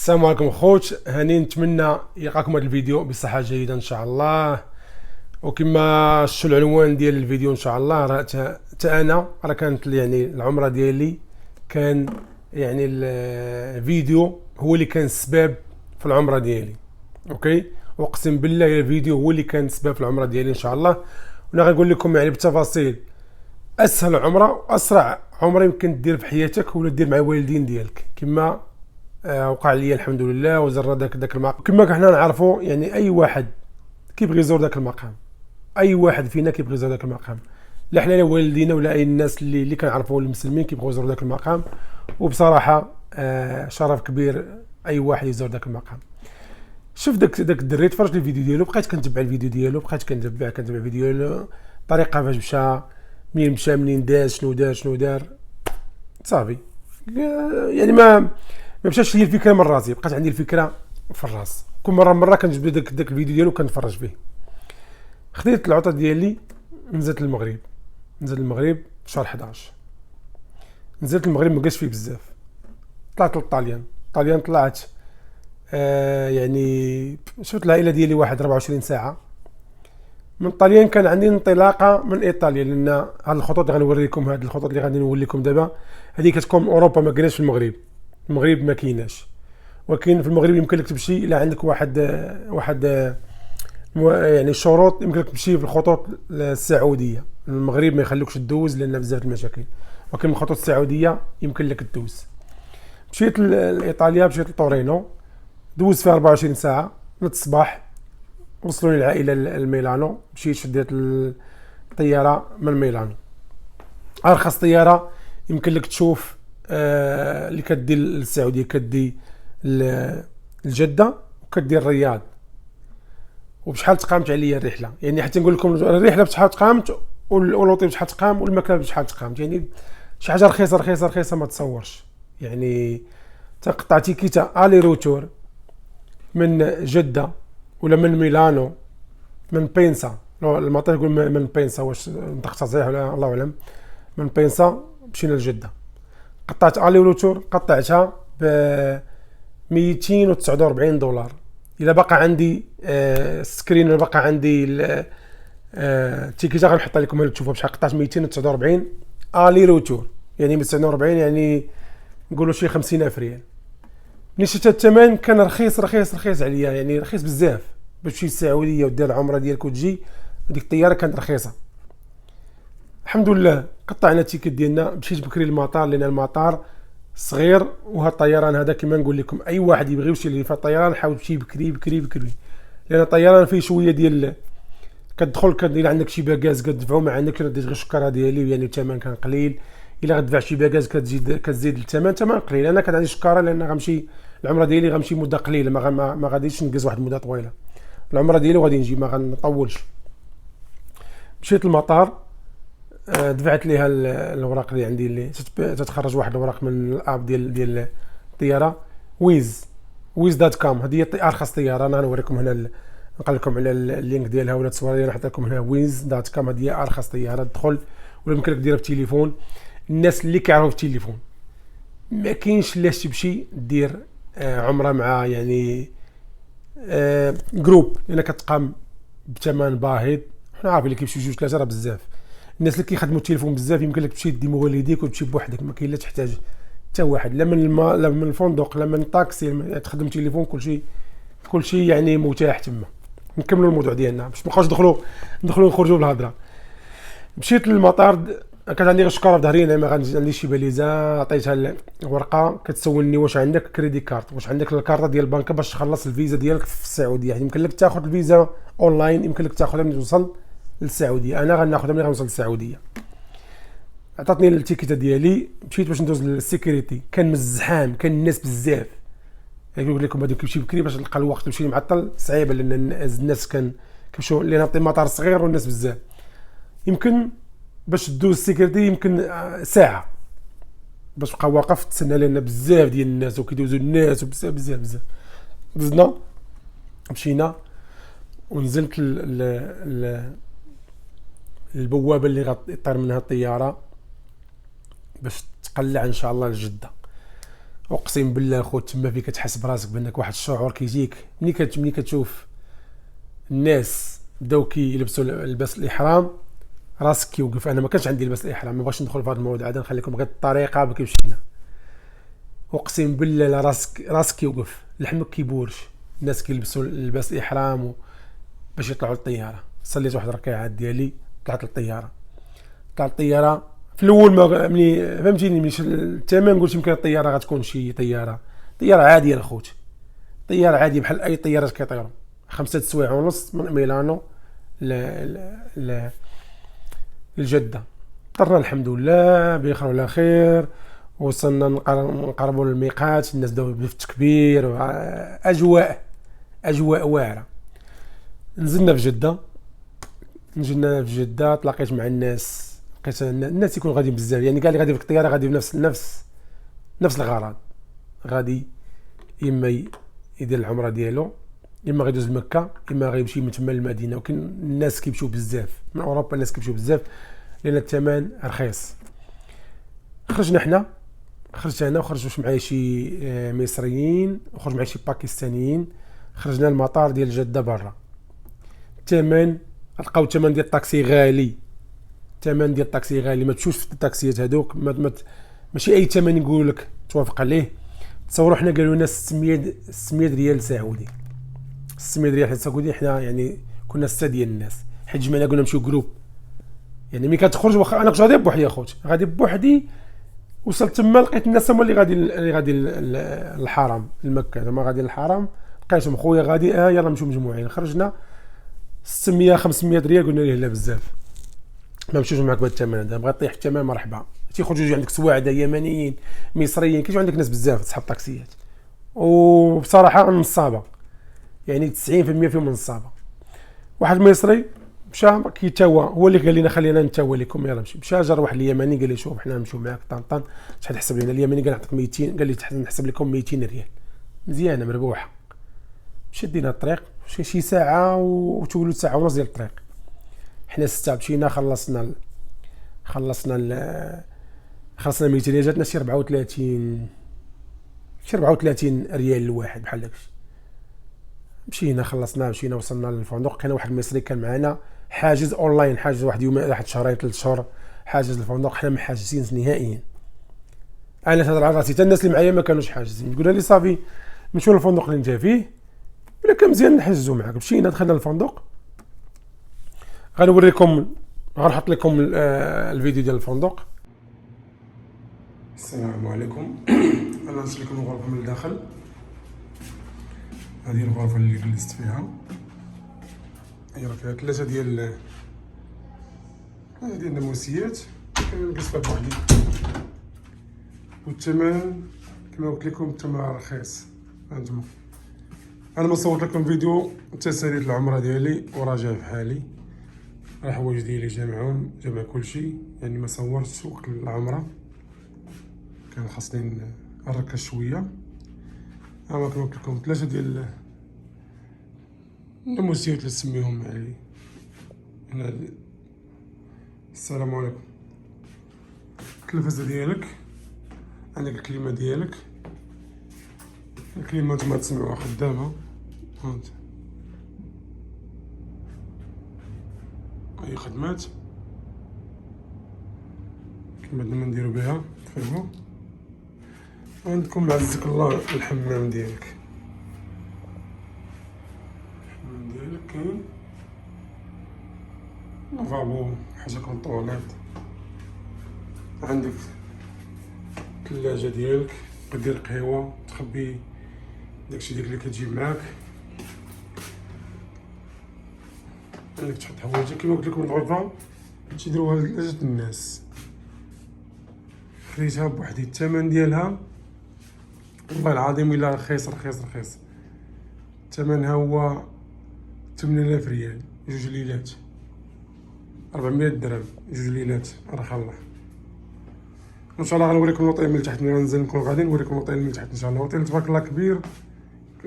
السلام عليكم خوت، هاني نتمنى يلقاكم هذا الفيديو بصحه جيده ان شاء الله. وكما شفتوا العنوان ديال الفيديو ان شاء الله، راه تا انا راه كانت يعني العمره ديالي كان يعني الفيديو هو اللي كان السبب في العمره ديالي. اوكي، اقسم بالله الفيديو هو اللي كان السبب في العمره ديالي ان شاء الله. وانا غنقول لكم يعني بالتفاصيل اسهل عمره واسرع عمره يمكن دير في حياتك ولا دير مع الوالدين ديالك، كما وقع لي الحمد لله وزرنا داك المقام. كما حنا نعرفوا يعني اي واحد كيبغي يزور داك المقام، اي واحد فينا كيبغي يزور داك المقام، لا حنا لا والدينا ولا اي الناس اللي كنعرفوا المسلمين كيبغيو يزوروا داك المقام. وبصراحه شرف كبير اي واحد يزور داك المقام. شوف داك الدري تفرج الفيديو ديالو، بقيت كنتبع الفيديو ديالو، بقيت كنتبع الفيديو ديالو، الطريقه فاش مشى، منين مشى، منين داز، شنو دار صافي. يعني ما مشاش لي الفكره من راسي، بقات عندي الفكره في الراس. كل مره كنجبد داك الفيديو ديالو كنتفرج فيه. خديت العطله ديالي، نزلت المغرب في شهر 11. نزلت المغرب ما بقاش فيه بزاف، طلعت للطاليان. طلعت يعني شفت العائله ديالي واحد 24 ساعه. من الطاليان كان عندي انطلاقه من ايطاليا، لان هاد الخطوط اللي غنوريكم، هاد الخطوط اللي غادي نقول لكم دابا هذه كتكون اوروبا، ما كايناش في المغرب. المغرب ما كايناش، ولكن في المغرب يمكن لك تمشي الى عندك واحد يعني شروط، يمكن لك تمشي في الخطوط السعوديه. المغرب ما يخلوكش تدوز لان بزاف المشاكل، ولكن الخطوط السعوديه يمكن لك تدوز. مشيت لايطاليا، مشيت لطورينو، دوزت فيها 24 ساعه. نت الصباح وصلوني العائله لميلانو، مشيت شديت الطياره من ميلانو. ارخص طياره يمكن لك تشوف اللي كدي السعوديه، كدي الجده وكدي الرياض. وبشحال تقامت عليا الرحله، يعني حتى نقول لكم الرحله بشحال تقامت والوطي بشحال تقام والمكان بشحال تقامت. يعني شي حاجه رخيصه ما تصورش. يعني تقطع تيكيتا الي روتور من جده ولا من ميلانو، من بينسا، المطار يقول من بينسا، واش نطقتها صحيح ولا الله اعلم. من بينسا مشينا لجده، قطعت الي روتور، قطعتها ب $249. الا بقى عندي سكرين، ولا بقى عندي التيكيتا غنحطها لكم هنا تشوفوا بشحال قطعت. 249 الي روتور، يعني 249 يعني نقولوا شي 50,000 ريال. ملي شفت الثمن كان رخيص عليا، يعني رخيص بزاف. باش تمشي للسعوديه ودير العمره ديالك وتجي، هذيك الطياره كانت رخيصه الحمد لله. قطعنا التيكت ديالنا، مشيت بكري للمطار لان المطار صغير. وهذا الطيران هذا كما نقول لكم اي واحد يبغي يمشي في الطيران حاول تمشي بكري، لان الطيران فيه شويه ديال كتدخل كدير عندك شي باكاز كتدفعو، ما عندكش دير غير الشكاره ديالي، يعني الثمن كان قليل. الا غتدفع شي باكاز كتزيد الثمن قليل. انا كان عندي شكاره لان غنمشي العمره ديالي، غنمشي مده قليله، ما غاديش نقز واحد المده طويله. العمره ديالي وغادي نجي ما غنطولش. مشيت للمطار، دفعت ليها الاوراق اللي عندي، اللي تتخرج واحد الاوراق من الاب ديال الطياره wiz.com. هذه ارخص طياره. انا غنوريكم هنا، نقول لكم على اللينك ديالها ولا التصوير ديالها، نحط لكم هنا wiz.com. هذه ارخص طياره تدخل، ولا يمكن لك ديرها بالتليفون. الناس اللي كيعرفوا في التليفون ما كاينش علاش تمشي دير عمره مع يعني جروب، لان كتقام بثمن باهظ. حنا عارفين اللي كيمشيو جوج ثلاثه راه بزاف. الناس اللي كيخدموا التليفون بزاف يمكن لك تمشي دي مواليديك وتمشي بوحدك، ما كاين لا تحتاج حتى واحد، لا من لا من الفندق، لا من الطاكسي، تخدم التليفون. كلشي يعني متاح تما. نكملوا الموضوع ديالنا باش ما نبقاوش ندخلوا نخرجوا بالهضره. مشيت للمطار، كانت عندي غير شكاره في ظهري، ما عنديش شي باليزه. عطيتها الورقه كتسولني واش عندك كريدي كارت، واش عندك الكارطه ديال البنك باش تخلص الفيزا ديالك في السعوديه. يعني يمكن لك تاخذ الفيزا اونلاين، يمكن لك تاخذها ملي توصل للسعوديه. انا غناخذها ملي غنوصل للسعوديه. عطاتني التيكيتا ديالي، مشيت باش ندوز للسيكوريتي. كان مزحام، كان الناس بزاف. يعني نقول لكم هذا كيمشي بكري باش نلقى الوقت نمشي معطل صعيبه، لان الناس كيمشيو لان المطار صغير والناس بزاف. يمكن باش تدوز السيكوريتي يمكن ساعه باش تبقى واقف تسنى، لان بزاف ديال الناس وكيدوزوا الناس وبزاف. دزنا، مشينا ونزلت البوابه اللي غطير منها الطياره باش تقلع ان شاء الله لجده. اقسم بالله خويا تما فيك كتحس براسك بانك واحد الشعور كيجيك ملي كتشوف الناس بداو كيلبسوا لباس الاحرام، راسك كيوقف. انا ما كانش عندي لباس الاحرام، ما بغيتش ندخل في هذا الموضوع عاد، نخليكم غير الطريقه كيف مشينا. اقسم بالله لا راسك كيوقف، لحمك كيبورش. الناس كيلبسوا لباس الاحرام باش يطلعوا للطياره. صليت واحد الركعات ديالي، طلعت للطياره. طلعت الطياره في الاول ما ملي فهمتيني، ملي الثمن قلت يمكن الطياره غتكون شي طياره عاديه الخوت، طياره عاديه بحال اي طيارات كيطيروا. 5 سوايع ونص من ميلانو ل لجده. طرنا الحمد لله بخير وعلى خير، وصلنا نقربوا للميقات. الناس بداو بالتكبير، اجواء واعره. نزلنا في جده، تلاقيت مع الناس، لقيت الناس يكونوا غاديين بزاف، يعني كاع اللي غادي في الطياره غادي بنفس الغرض. غادي اما يدير العمره ديالو، اما غيدوز لمكه، اما غيمشي من تما للمدينه. وكاين الناس كيمشيو بزاف من اوروبا، الناس كيمشيو بزاف لان الثمن رخيص. خرجت انا وخرجوا معايا شي مصريين، وخرج معايا شي باكستانيين. خرجنا المطار ديال جده برا. لقاو الثمن ديال الطاكسي غالي. ما تشوفش في الطاكسيات هذوك، ماشي اي ثمن يقول لك توافق عليه. تصوروا حنا قالوا لنا 600 ريال سعودي. 600 ريال سعودي. حنا يعني كنا 6 ديال الناس، حيت جمعنا قلنا نمشيو جروب. يعني ملي كتخرج، واخا انا كنت غادي بوحدي اخوت، وصلت تما لقيت الناس هما اللي غادي للحرم لمكه، زعما غادي للحرم. لقيتهم خويا غادي يلا نمشيو مجموعين. خرجنا 600 500 ريال، قلنا ليه لا بزاف، ما مشيوش معاك بهذا الثمن هذا، بغا طيح الثمن مرحبا. تيخرجوا يجي عندك سواعده يمنيين مصريين، كيجيو عندك ناس بزاف صحاب طاكسيات، وبصراحه نصابه، يعني 90% فيهم نصابه. واحد مصري مشى كيتاوى، هو اللي قال لنا خلينا نتاوى لكم يلا نمشي. مشى جا واحد اليمني قال لي شوف حنا نمشيو معاك طنطن، شحال تحسب لنا؟ اليمني قال نعطيك 200، قال لي نحسب لكم 200 ريال. مزيانه مربوحه. شدينا الطريق شي ساعه وتولوا ساعه ونص ديال الطريق. حنا 6 مشينا، خلصنا 200 ريال، جاتنا شي 34 ريال الواحد بحال داكشي. مشينا وصلنا للفندق. كان واحد المصري كان معنا حاجز اونلاين، حاجز واحد يومين، واحد شهرين 3 شهور حاجز الفندق. حنا ما حاجزين نهائيا. انا تهضر على راسي، حتى الناس اللي معايا ما كانوش حاجزين. تقول لي صافي نمشيو للفندق اللي انت فيه، ولا كان مزيان نحجزو معاك. مشينا دخلنا للفندق، غنوريكم، غنحط لكم الفيديو ديال الفندق. السلام عليكم. انا نشري لكم الغرفه من الداخل. هذه الغرفه اللي جلست فيها، هي راه فيها 3 ديال الناموسيات، كنجلس فيها بوحدي. والثمن كما قلت لكم الثمن رخيص. هانتوما انا ما صورت لكم فيديو تساليت العمره ديالي وراجع في حالي. الحوايج ديالي جمع كلشي، يعني ما صورتش وقت العمره، كان خاصني نركز شويه. كما قلت لكم 3 ديال الناموسيات اللي نسميهم علي هنا. السلام عليكم. التلفزه ديالك، عندك الكلمه ديالك، الكلمه نتوما تسمعوها خدامه. هانت اي خدمات كما بدنا نديرو بها، تفهموا. عندكم عزك الله الحمام ديالك، كاين لافابو، حاجه كون طواليت. عندك الثلاجه ديالك، دير قهوه، تخبي داكشي ديك اللي كتجيب معاك. عندك تحط حوايجك كما قلت لكم. الغرفه تيديروها ل3 الناس، خريتها بوحدي. الثمن ديالها والله العظيم الا رخيص. ثمنها هو 8000 ريال، 2 ليلات، 400 درهم، 2 ليلات. رخا الله. ان شاء الله غنوريكم الوطين من تحت، ملي غنزل نكون غادي نوريكم الوطين من تحت ان شاء الله. الوطين تبارك الله كبير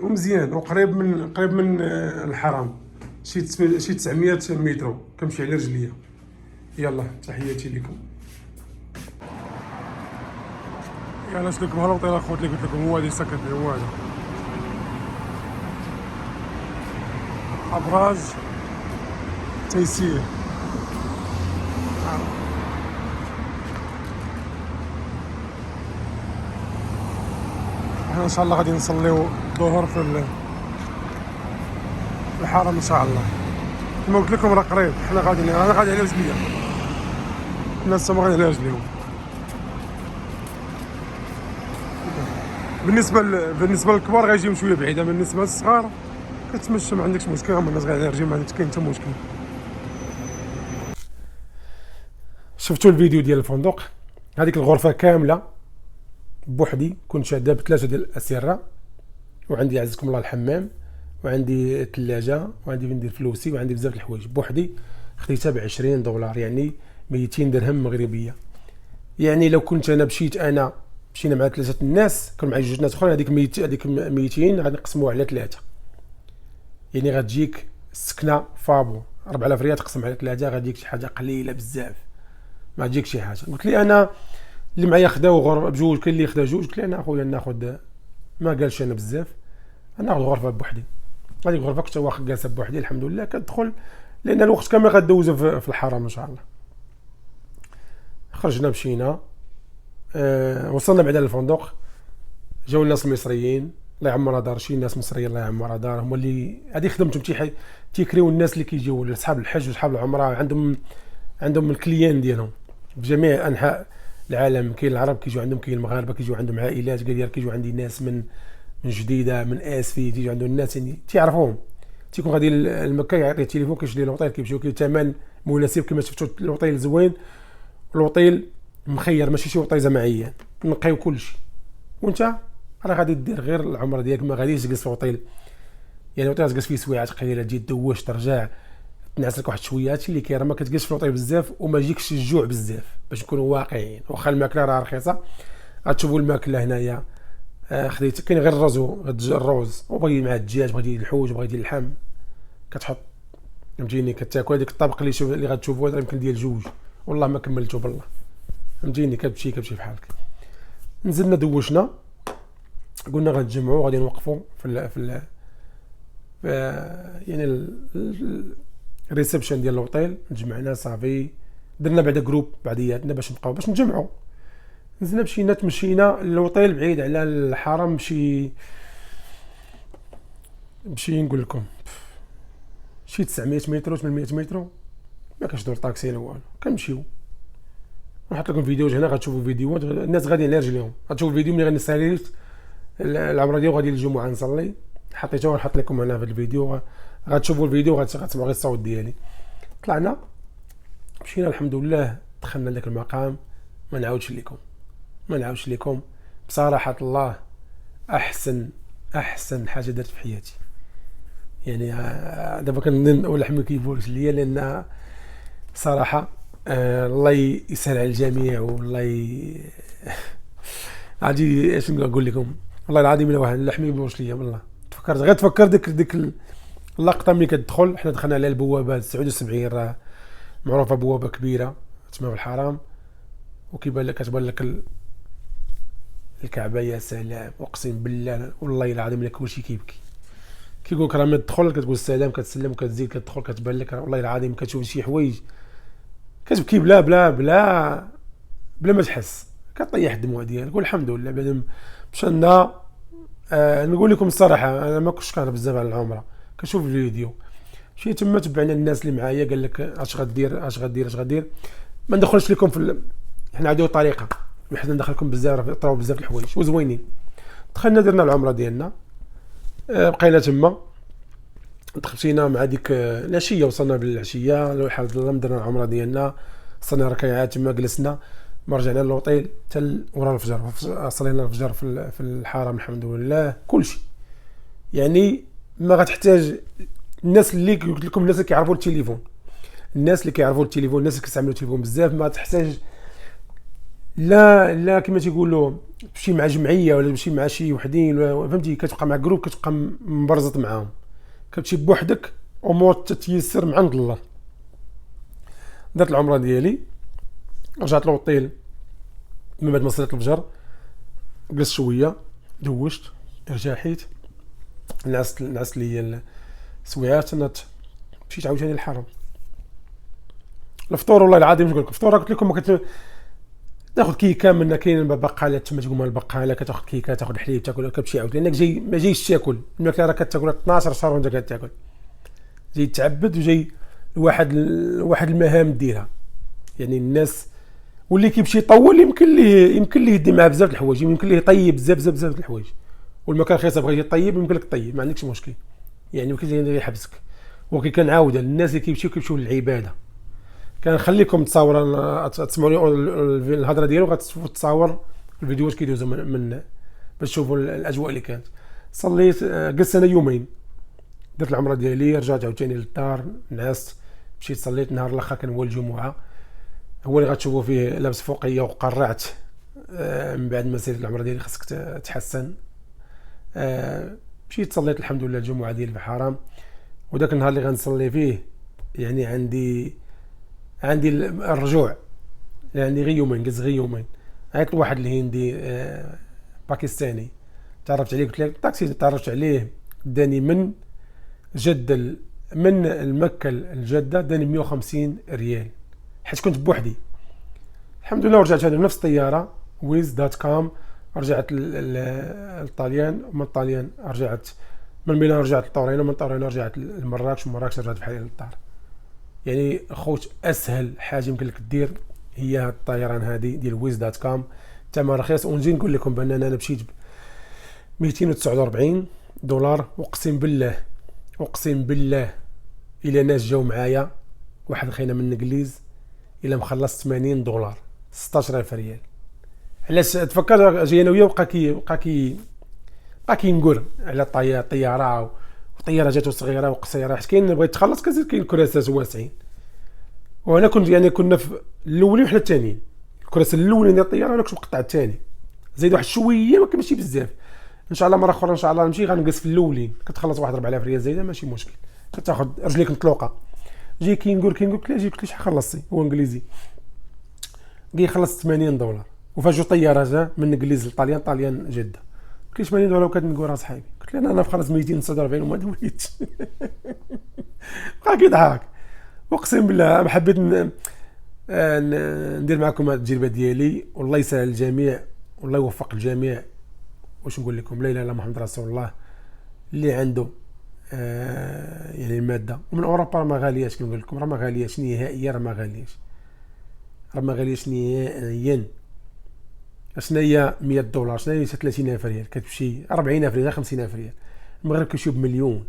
ومزيان وقريب من الحرم، شي 900 متر، كنمشي على رجليا. يلا تحياتي لكم. يعني شفت لكم هالوطيل اخوت اللي قلت لكم هو هذا سكن فيه، هو هذا ابراج تيسير. احنا ان شاء الله غادي نصليو الظهر في الحرم ان شاء الله. كما قلت لكم راه قريب، انا غادي على رجليا، الناس ما غادي على رجليهم. بالنسبه للكبار غيجيو شويه بعيده، بالنسبه للصغار كتمشى ما عندكش مشكل، اما الناس غادي على رجليهم ما عندك كاين حتى مشكل. شفتوا الفيديو ديال الفندق؟ هذيك الغرفه كامله بوحدي كنت شاده ب3 ديال الاسره، وعندي عزكم الله الحمام، وعندي الثلاجه، وعندي فين ندير فلوسي، وعندي بزاف د الحوايج بوحدي. خديتها ب20 دولار، يعني 200 درهم مغربيه. يعني لو كنت انا مشينا مع 3 الناس، كانوا معايا 2 ناس اخرين، هذيك 200 غادي نقسموها على 3، يعني غتجيك السكنه فابو 4000 ريال تقسم على 3 غاديك شي حاجه قليله بزاف، ما تجيك شي حاجه. قلت لي انا اللي معايا خداو غرفه بجوج، كاين اللي خدا جوج، قلت لي انا اخويا ناخذ، ما قالش انا بزاف، ناخذ غرفه بوحدي. هذيك الغرفه كنت واخد جالسه بوحدي الحمد لله، كتدخل لان الوقت كامل غدوزو في الحرم ان شاء الله. خرجنا مشينا، وصلنا بعدا للفندق، جاو الناس المصريين الله يعمرها دار، شي ناس مصريين الله يعمرها دار، هما اللي هذه خدمتهم تيكريو الناس اللي كيجيو اصحاب الحج وصحاب العمره، عندهم الكليان ديالهم بجميع انحاء العالم. كاين العرب كيجيو عندهم، كاين المغاربه كيجيو عندهم عائلات، كيجيو عندي ناس من جديده، من اسفي، تيجي عندهم الناس يعني تعرفوهم، تيكون غادي المكه يعطيه التليفون كيشري الاوطيل، كيمشيو ثمن مناسب كما شفتوا الاوطيل زوين، الاوطيل مخير ماشي شي اوطيل جماعيا، نقيو كلشي، وانت راه غادي دير غير العمره ديالك، ما غاديش تجلس في اوطيل، يعني اوطيل تجلس فيه سويعات قليله، تجي دوش ترجع تنعس لك واحد شويه. هادشي اللي كاين، ما كتجلسش في الاوطيل بزاف وما يجيكش الجوع بزاف، باش نكونوا واقعيين. واخا الماكله راه رخيصه، غتشوفوا الماكله هنايا خديت كاين غير الرز، وبغيتي مع الدجاج، بغيتي الحوت، بغيتي اللحم، كتحط فهمتيني، كتاكل هذيك الطبق اللي غتشوفوه يمكن ديال جوج، والله ما كملتو بالله، فهمتيني، كتمشي بحالك. نزلنا دوشنا، قلنا غنتجمعوا غادي نوقفوا في يعني الريسبشن ديال الاوطيل، تجمعنا صافي، درنا بعدا جروب بعضياتنا باش نجمعوا. نزلنا مشينا تمشينا للاوطيل بعيد على الحرم، بشي نقول لكم شي 900 متر 800 متر، ما كاش دور طاكسي لا والو، كنمشيو. نحط لكم فيديوهات هنا، غتشوفوا فيديوهات الناس غادي على رجليهم، غتشوفوا الفيديو ملي غنساليت العمره ديالو غادي الجمعه نصلي، حطيته ونحط لكم هنا في الفيديو، غتشوفوا الفيديو غتسمعوا غير الصوت ديالي. طلعنا مشينا الحمد لله، دخلنا لذاك المقام، ما نعاودش لكم بصراحه الله احسن حاجه درت في حياتي. يعني دابا كنظن ولحم كيبولش ليا، لان صراحه الله يسهل على الجميع، والله غادي اش نقول لكم، والله العظيم الا واحد اللحم يبولش ليا والله. تفكر ديك اللقطه ملي كتدخل، حنا دخلنا على البوابه 79 راه معروفه، بوابه كبيره تسمى في الحرام، وكيبان لك كتبان لك الكعبه، يا سلام، اقسم بالله والله العظيم الا كلشي كيبكي، كيقول لك راه ملي تدخل كتقول السلام، كتسلم وكتزيد كتدخل، كتبان لك والله العظيم كتشوف شي حوايج كتبكي بلا ما تحس، كطيح الدموع ديالك. والحمد لله بعد مشينا. نقول لكم الصراحه انا ما كنتش كنهضر بزاف على العمره، كنشوف الفيديو مشيت تما، تبعنا الناس اللي معايا، قال لك اش غدير، ما ندخلش لكم حنا عندنا طريقه حنا ندخلكم بزاف، طراو بزاف الحوايج وزوينين. دخلنا درنا العمره ديالنا، بقينا تما، مشينا مع ديك العشيه، وصلنا بالعشيه لحد الله، درنا العمره ديالنا، صلينا ركعات تما، جلسنا، ما رجعنا للوطيل حتى ورا الفجر، صلينا الفجر في الحرم الحمد لله. كلشي يعني ما غتحتاج الناس اللي قلت لكم، الناس اللي كيعرفوا التليفون، الناس اللي كيستعملوا التليفون بزاف، ما تحتاج لا كما تيقولوا تمشي مع جمعيه ولا تمشي مع شي وحدين، فهمتي، كتبقى مع جروب، كتبقى مبرزط معاهم، كتمشي بوحدك، امور تتيسر من عند الله. درت العمره ديالي، رجعت للوطيل من بعد ما صليت الفجر، جلست شويه دوشت رجعت نعست لي هي السويعات مشيت عاوتاني للحرم. الفطور والله العظيم نقول لكم الفطور قلت لكم ما تاخذ كيكه من كاين بقالات تما تقوم البقاله كتاخذ كيكه تاخذ حليب تاكل كتمشي عاود لانك جاي ما جايش تاكل الماكله راه كتاكل 12 شهر وانت كتاكل جاي تعبد وجاي واحد المهام ديرها. يعني الناس واللي كيمشي يطول يمكن ليه يدي معاه بزاف د الحوايج يمكن ليه يطيب بزاف د الحوايج والمكان رخيصه بغيتي طيب يمكن لك طيب ما عندكش مشكل يعني ما كاينش اللي يحبسك. ولكن كنعاودها للناس اللي كيمشيو للعباده كنخليكم تصاوروا تسمعوا الهضره ديالو غتصاور الفيديوهات كيدوزوا من باش تشوفوا الاجواء اللي كانت. صليت جلست انا يومين درت العمره ديالي رجعت عاوتاني للدار نعست مشيت صليت. نهار الاخر كان هو الجمعه هو اللي غتشوفوا فيه لابس فوقيه وقرعت من بعد ما سيرت العمره ديالي خاصك تحسن. مشيت صليت الحمد لله الجمعه ديالي في الحرم. وداك النهار اللي غنصلي فيه يعني عندي الرجوع يعني غير يومين جلست غير يومين. عيطت لواحد الهندي باكستاني تعرفت عليه قلت له الطاكسي تعرفت عليه داني من جدة من المكة لجدة داني 150 ريال حيت كنت بوحدي. الحمد لله ورجعت هذه نفس الطيارة wiz.com رجعت للطاليان ومن الطاليان رجعت من ميلان رجعت لطورينو من طورينو رجعت لمراكش ومن مراكش رجعت بحالي للدار. يعني خوت اسهل حاجه يمكن لك دير هي هاد الطيران هذه ديال wiz.com ثمن رخيص. ونجي نقول لكم بان انا مشيت ب $249 اقسم بالله الى ناس جاو معايا واحد خينا من الانجليز الى مخلص $80 16,000 ريال. علاش تفكر جاي انا وياه بقى كينقر على الطياره وطياره جاتو صغيره وقصيره حيت كاين بغيت تخلص كازيد كاين كراسات واسعين. وهنا كنت يعني كنا في الاولين وحنا الثانيين الكراسه الاولين ديال الطياره ولا كنت مقطع الثاني زيد واحد شويه ما كنمشي بزاف. ان شاء الله مره اخرى ان شاء الله نمشي غنجلس في الاولين كتخلص واحد 4,000 ريال زايده ماشي مشكل كتاخذ رجليك مطلوقه. جاي كينقول قلت له شحال خلصتي هو انجليزي جاي خلص $80 وفاجو طياره من انجليز لطاليان طاليان جده قلت له $80 وكتنقول صاحبي قلت له انا خلص 249 وما دويتش بقى كيضحك. اقسم بالله ما حبيت ندير معكم هذه التجربه ديالي والله يسهل الجميع والله يوفق الجميع. واش نقول لكم لا اله الا الله محمد رسول الله اللي عنده يعني الماده ومن اوروبا ما غالياش كنقول لكم راه ما غالياش نهائيا راه ما غالياش نهائيا. شنو هي $100 شنو هي 30,000 ريال كتمشي 40,000 ريال 50,000 ريال. المغرب كيمشيو بمليون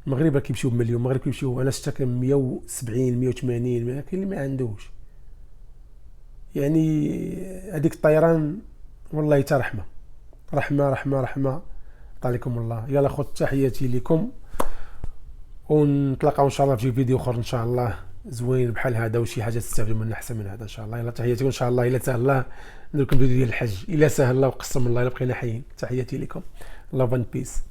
المغرب كيمشيو بمليون المغرب كيمشيو انا شتا 170 180 كاين اللي ما عندوش. يعني هذيك الطيران والله حتى رحمه عليكم الله. يلا خوت تحياتي لكم ونتلاقاو ان شاء الله في فيديو اخر ان شاء الله زوين بحال هذا وشي حاجه تستافدوا منها احسن من هذا ان شاء الله. يلا تحياتي وان شاء الله الا سهل الله ندير لكم فيديو ديال الحج الا سهل الله وقسم الله الا بقينا حيين. تحياتي لكم. لاف اند بيس.